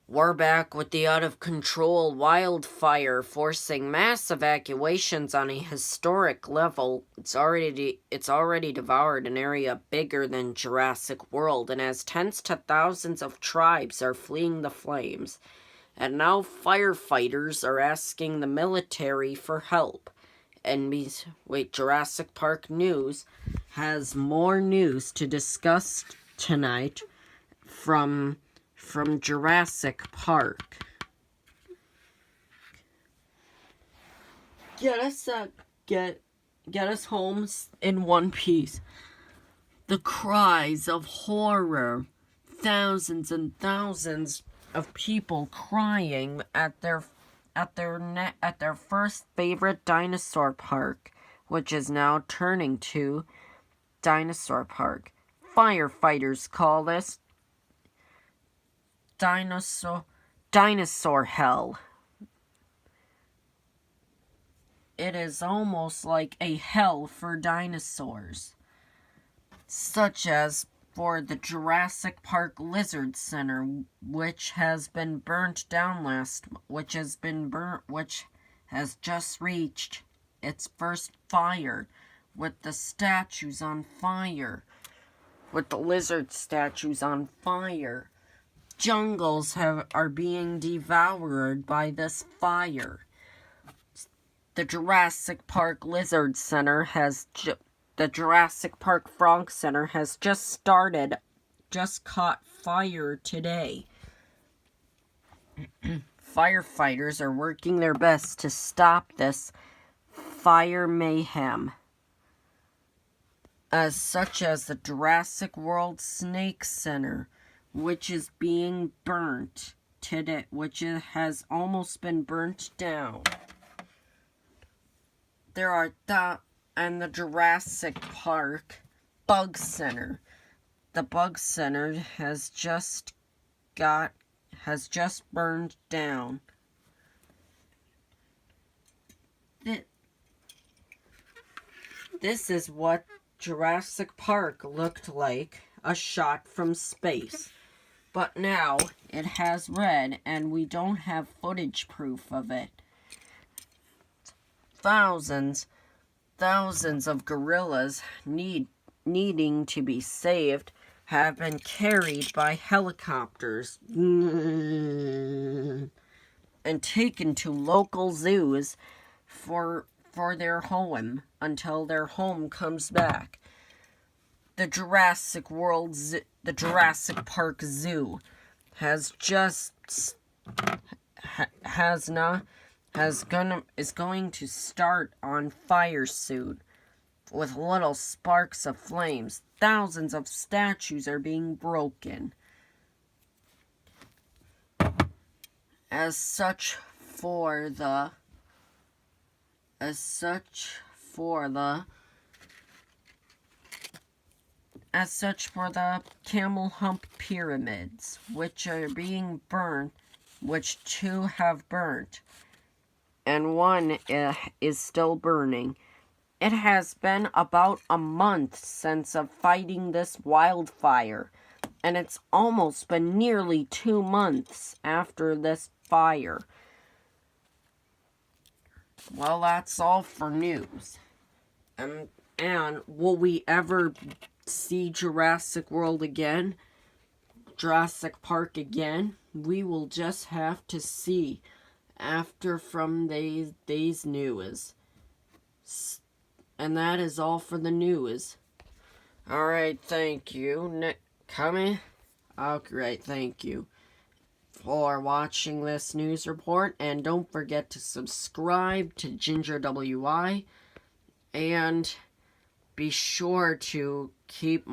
We're back with the out-of-control wildfire forcing mass evacuations on a historic level. It's already devoured an area bigger than Jurassic World, and as tens to thousands of tribes are fleeing the flames. And now firefighters are asking the military for help. And Jurassic Park News has more news to discuss tonight from Jurassic Park. Get us home in one piece. The cries of horror, thousands and thousands of people crying at their first favorite dinosaur park, which is now turning to Dinosaur Park. Firefighters call this dinosaur hell. It is almost like a hell for dinosaurs, such as for the Jurassic Park Lizard Center, which has been burnt down which has just reached its first fire, with the statues on fire, with the lizard statues on fire. Jungles are being devoured by this fire. The Jurassic Park Lizard Center the Jurassic Park Frog Center has just caught fire today. Firefighters are working their best to stop this fire mayhem. Such as the Jurassic World Snake Center, which is being burnt today, has almost been burnt down. And the Jurassic Park Bug Center. The Bug Center has just burned down. This is what Jurassic Park looked like, a shot from space. But now it has red, and we don't have footage proof of it. Thousands of gorillas needing to be saved have been carried by helicopters and taken to local zoos for their home until their home comes back. The Jurassic Park Zoo is going to start on fire soon, with little sparks of flames. Thousands of statues are being broken. As such for the camel hump pyramids, which are being burned, which two have burnt, and one is still burning. It has been about a month since fighting this wildfire, and it's almost been nearly 2 months after this fire. Well, that's all for news. And will we ever see Jurassic World again? Jurassic Park again? We will just have to see after from these news. And that is all for the news. Alright, thank you. Alright, thank you for watching this news report. And don't forget to subscribe to Ginger WI. And be sure to keep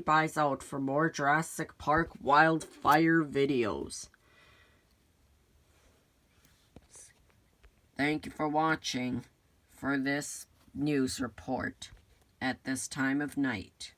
eyes out for more Jurassic Park wildfire videos. Thank you for watching for this news report at this time of night.